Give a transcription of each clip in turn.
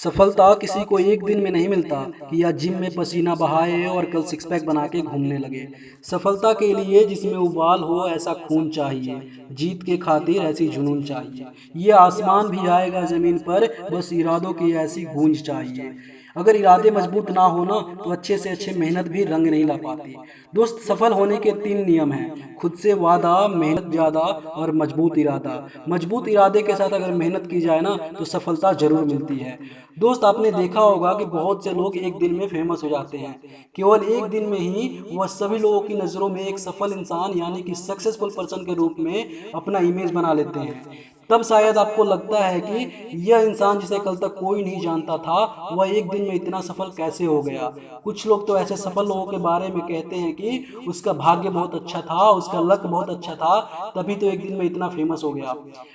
सफलता किसी को एक दिन में नहीं मिलता कि या जिम में पसीना बहाए और कल सिक्स पैक बना के घूमने लगे। सफलता के लिए जिसमें उबाल हो ऐसा खून चाहिए, जीत के खातिर ऐसी जुनून चाहिए। ये आसमान भी आएगा जमीन पर, बस इरादों की ऐसी गूंज चाहिए। अगर इरादे मजबूत ना हो ना तो अच्छे से अच्छे मेहनत भी रंग नहीं ला पाती। दोस्त, सफल होने के 3 नियम हैं: खुद से वादा, मेहनत ज्यादा और मजबूत इरादा। मजबूत इरादे के साथ अगर मेहनत की जाए ना तो सफलता जरूर मिलती है। दोस्त, आपने देखा होगा कि बहुत से लोग एक दिन में फेमस हो जाते हैं। केवल एक दिन में ही वह सभी लोगों की नज़रों में एक सफल इंसान यानी कि सक्सेसफुल पर्सन के रूप में अपना इमेज बना लेते हैं। तब शायद आपको लगता है कि यह इंसान जिसे कल तक कोई नहीं जानता था, वह एक दिन में इतना सफल कैसे हो गया। कुछ लोग तो ऐसे सफल लोगों के बारे में कहते हैं कि उसका भाग्य बहुत अच्छा था, उसका लक बहुत अच्छा था, तभी तो एक दिन में इतना फेमस हो गया।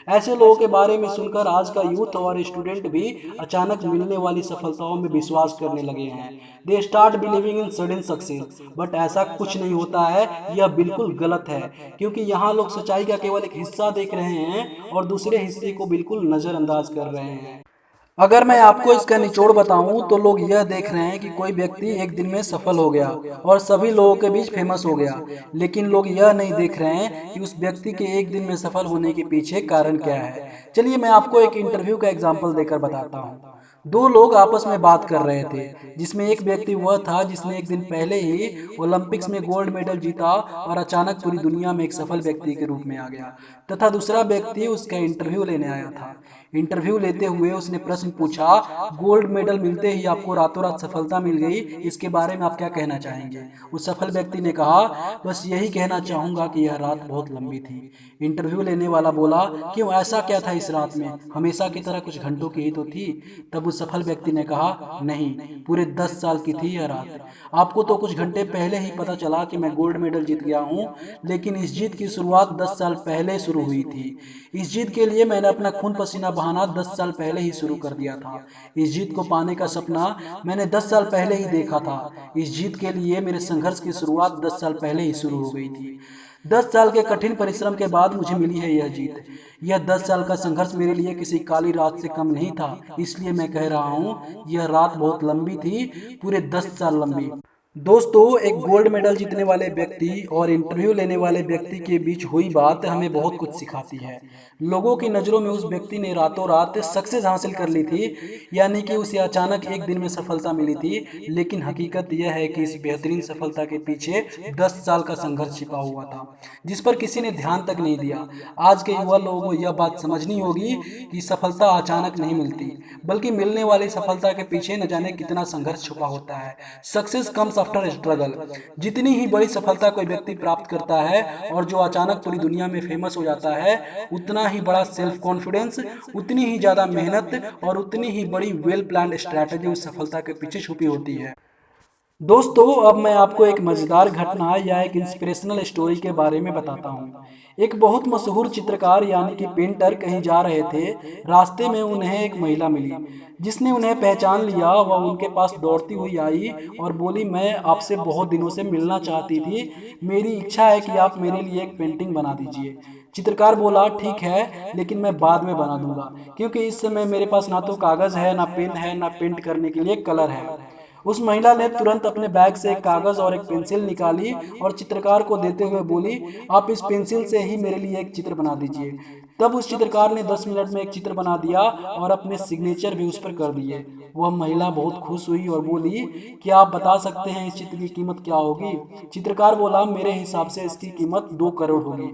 ऐसे लोगों के बारे में सुनकर आज का यूथ और स्टूडेंट भी अचानक मिलने वाली सफलताओं में विश्वास करने लगे हैं। They start believing in sudden success, but ऐसा कुछ नहीं होता है। यह बिल्कुल गलत है, क्योंकि यहाँ लोग सच्चाई का केवल एक हिस्सा देख रहे हैं और दूसरे हिस्से को बिल्कुल नजरअंदाज कर रहे हैं। अगर मैं आपको इसका निचोड़ बताऊं तो लोग यह देख रहे हैं कि कोई व्यक्ति एक दिन में सफल हो गया और सभी लोगों के बीच फेमस हो गया, लेकिन लोग यह नहीं देख रहे हैं कि उस व्यक्ति के एक दिन में सफल होने के पीछे कारण क्या है। चलिए मैं आपको एक इंटरव्यू का एग्जाम्पल देकर बताता हूँ। दो लोग आपस में बात कर रहे थे, जिसमें एक व्यक्ति वह था जिसने एक दिन पहले ही ओलंपिक्स में गोल्ड मेडल जीता और अचानक पूरी दुनिया में एक सफल व्यक्ति के रूप में आ गया, तथा दूसरा व्यक्ति उसका इंटरव्यू लेने आया था। इंटरव्यू लेते हुए उसने प्रश्न पूछा, गोल्ड मेडल मिलते ही आपको रातों रात सफलता मिल गई, इसके बारे में आप क्या कहना चाहेंगे? उस सफल व्यक्ति ने कहा, बस यही कहना चाहूंगा कि यह रात बहुत लंबी थी। इंटरव्यू लेने वाला बोला, क्यों, ऐसा क्या था इस रात में? हमेशा की तरह कुछ घंटों की ही तो थी। तब उस सफल व्यक्ति ने कहा, नहीं, पूरे 10 साल की थी यह रात। आपको तो कुछ घंटे पहले ही पता चला कि मैं गोल्ड मेडल जीत गया हूँ, लेकिन इस जीत की शुरुआत 10 साल पहले शुरू हुई थी। इस जीत के लिए मैंने अपना खून पसीना बहाना 10 साल पहले ही शुरू कर दिया था। इस जीत को पाने का सपना मैंने 10 साल पहले ही देखा था। इस जीत के लिए मेरे संघर्ष की शुरुआत 10 साल पहले ही शुरू हो गई थी। 10 साल के कठिन परिश्रम के बाद मुझे मिली है यह जीत। यह 10 साल का संघर्ष मेरे लिए किसी काली रात से कम नहीं था, इसलिए मैं कह रहा हूँ, यह रात बहुत लंबी थी, पूरे 10 साल लंबी। दोस्तों, एक गोल्ड मेडल जीतने वाले व्यक्ति और इंटरव्यू लेने वाले व्यक्ति के बीच हुई बात हमें बहुत कुछ सिखाती है। लोगों की नज़रों में उस व्यक्ति ने रातों रात सक्सेस हासिल कर ली थी, यानी कि उसे अचानक एक दिन में सफलता मिली थी, लेकिन हकीकत यह है कि इस बेहतरीन सफलता के पीछे 10 साल का संघर्ष छिपा हुआ था, जिस पर किसी ने ध्यान तक नहीं दिया। आज के युवा लोगों को यह बात समझनी होगी कि सफलता अचानक नहीं मिलती, बल्कि मिलने वाली सफलता के पीछे न जाने कितना संघर्ष छुपा होता है। Success comes after struggle. जितनी ही बड़ी सफलता कोई व्यक्ति प्राप्त करता है और जो अचानक पूरी दुनिया में फेमस हो जाता है, उतना ही बड़ा सेल्फ कॉन्फिडेंस, उतनी ही ज्यादा मेहनत और उतनी ही बड़ी वेल प्लान्ड स्ट्रैटेजी उस सफलता के पीछे छुपी होती है। दोस्तों, अब मैं आपको एक मजेदार घटना या एक इंस्पिरेशनल स्टोरी के बारे में बताता हूँ। एक बहुत मशहूर चित्रकार यानी कि पेंटर कहीं जा रहे थे। रास्ते में उन्हें एक महिला मिली, जिसने उन्हें पहचान लिया। वह उनके पास दौड़ती हुई आई और बोली, मैं आपसे बहुत दिनों से मिलना चाहती थी। मेरी इच्छा है कि आप मेरे लिए एक पेंटिंग बना दीजिए। चित्रकार बोला, ठीक है, लेकिन मैं बाद में बना दूंगा, क्योंकि इस समय मेरे पास ना तो कागज है, ना पेन है, ना पेंट करने के लिए कलर है। उस महिला ने तुरंत अपने बैग से एक कागज और एक पेंसिल निकाली और चित्रकार को देते हुए बोली, आप इस पेंसिल से ही मेरे लिए एक चित्र बना दीजिए। तब उस चित्रकार ने 10 मिनट में एक चित्र बना दिया और अपने सिग्नेचर भी उस पर कर दिए। वह महिला बहुत खुश हुई और बोली, क्या आप बता सकते हैं इस चित्र की कीमत क्या होगी? चित्रकार बोला, मेरे हिसाब से इसकी कीमत 2 करोड़ होगी।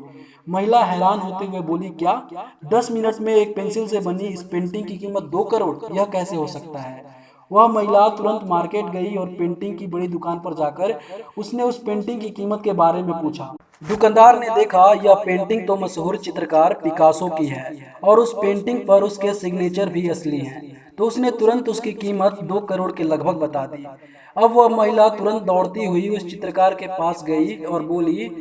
महिला हैरान होते हुए बोली, क्या 10 मिनट में एक पेंसिल से बनी इस पेंटिंग की कीमत 2 करोड़? यह कैसे हो सकता है? वह महिला तुरंत मार्केट गई और पेंटिंग की बड़ी दुकान पर जाकर उसने उस पेंटिंग की कीमत के बारे में पूछा। दुकानदार ने देखा यह पेंटिंग तो मशहूर चित्रकार पिकासो की है और उस पेंटिंग पर उसके सिग्नेचर भी असली हैं, तो उसने तुरंत उसकी कीमत 2 करोड़ के लगभग बता दी। अब वह महिला तुरंत दौड़ती हुई उस चित्रकार के पास गई और बोली,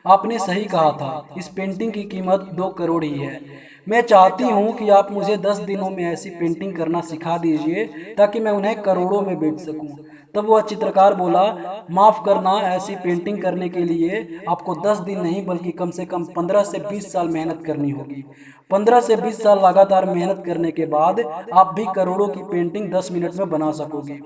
आपने सही कहा था, इस पेंटिंग की कीमत 2 करोड़ ही है। मैं चाहती हूँ कि आप मुझे 10 दिनों में ऐसी पेंटिंग करना सिखा दीजिए ताकि मैं उन्हें करोड़ों में बेच सकूं। तब वह चित्रकार बोला, माफ करना, ऐसी पेंटिंग करने के लिए आपको 10 दिन नहीं बल्कि कम से कम 15 से 20 साल मेहनत करनी होगी। 15 से 20 साल लगातार मेहनत करने के बाद आप भी करोड़ों की पेंटिंग 10 मिनट में बना सकोगे।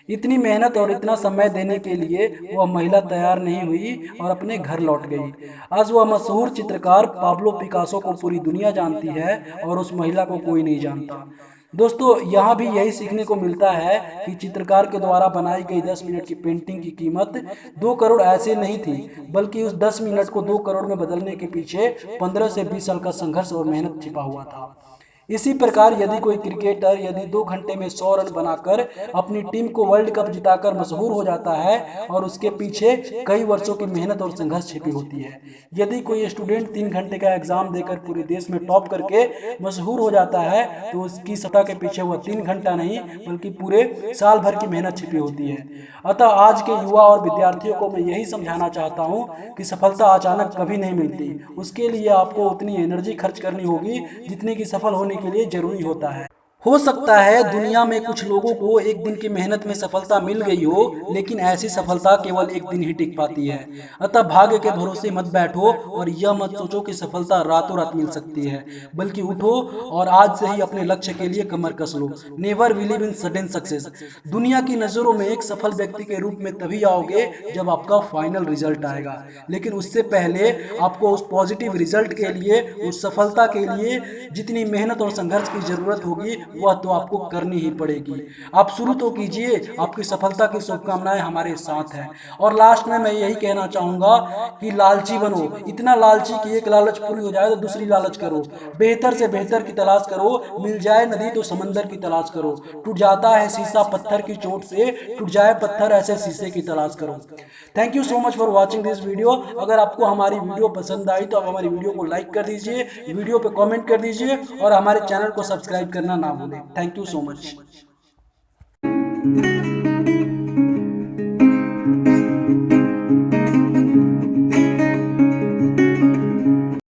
इतनी मेहनत और इतना समय देने के लिए वह महिला तैयार नहीं हुई और अपने घर लौट गई। आज वह मशहूर चित्रकार पाब्लो पिकासो को पूरी दुनिया जानती है और उस महिला को कोई नहीं जानता। दोस्तों, यहाँ भी यही सीखने को मिलता है कि चित्रकार के द्वारा बनाई गई 10 मिनट की पेंटिंग की कीमत 2 करोड़ ऐसे नहीं थी, बल्कि उस 10 मिनट को 2 करोड़ में बदलने के पीछे 15 से 20 साल का संघर्ष और मेहनत छिपा हुआ था। इसी प्रकार यदि कोई क्रिकेटर यदि 2 घंटे में 100 रन बनाकर अपनी टीम को वर्ल्ड कप जिताकर मशहूर हो जाता है और उसके पीछे कई वर्षों की मेहनत और संघर्ष छिपी होती है। यदि कोई स्टूडेंट 3 घंटे का एग्जाम देकर पूरे देश में टॉप करके मशहूर हो जाता है तो उसकी सफलता के पीछे वह 3 घंटा नहीं बल्कि पूरे साल भर की मेहनत छिपी होती है। अतः आज के युवा और विद्यार्थियों को मैं यही समझाना चाहता हूँ कि सफलता अचानक कभी नहीं मिलती। उसके लिए आपको उतनी एनर्जी खर्च करनी होगी जितनी कि सफल होने के लिए जरूरी होता है। हो सकता है दुनिया में कुछ लोगों को एक दिन की मेहनत में सफलता मिल गई हो, लेकिन ऐसी सफलता केवल एक दिन ही टिक पाती है। अतः भाग्य के भरोसे मत बैठो और यह मत सोचो कि सफलता रातों रात मिल सकती है, बल्कि उठो और आज से ही अपने लक्ष्य के लिए कमर कस लो। Never believe in sudden success. दुनिया की नजरों में एक सफल व्यक्ति के रूप में तभी आओगे जब आपका फाइनल रिजल्ट आएगा, लेकिन उससे पहले आपको उस पॉजिटिव रिजल्ट के लिए, उस सफलता के लिए जितनी मेहनत और संघर्ष की जरूरत होगी वह तो आपको करनी ही पड़ेगी। आप शुरू तो कीजिए, आपकी सफलता की शुभकामनाएं हमारे साथ हैं। और लास्ट में मैं यही कहना चाहूंगा कि लालची बनो, इतना लालची कि एक लालच पूरी हो जाए तो दूसरी लालच करो, बेहतर से बेहतर की तलाश करो, मिल जाए नदी तो समंदर की तलाश करो, टूट जाता है शीशा पत्थर की चोट से, टूट जाए पत्थर ऐसे शीशे की तलाश करो। Thank you so much for watching this video. अगर आपको हमारी वीडियो पसंद आई तो आप हमारी वीडियो को लाइक कर दीजिए, वीडियो पे कमेंट कर दीजिए और हमारे चैनल को सब्सक्राइब करना ना भूलें। Thank you so much.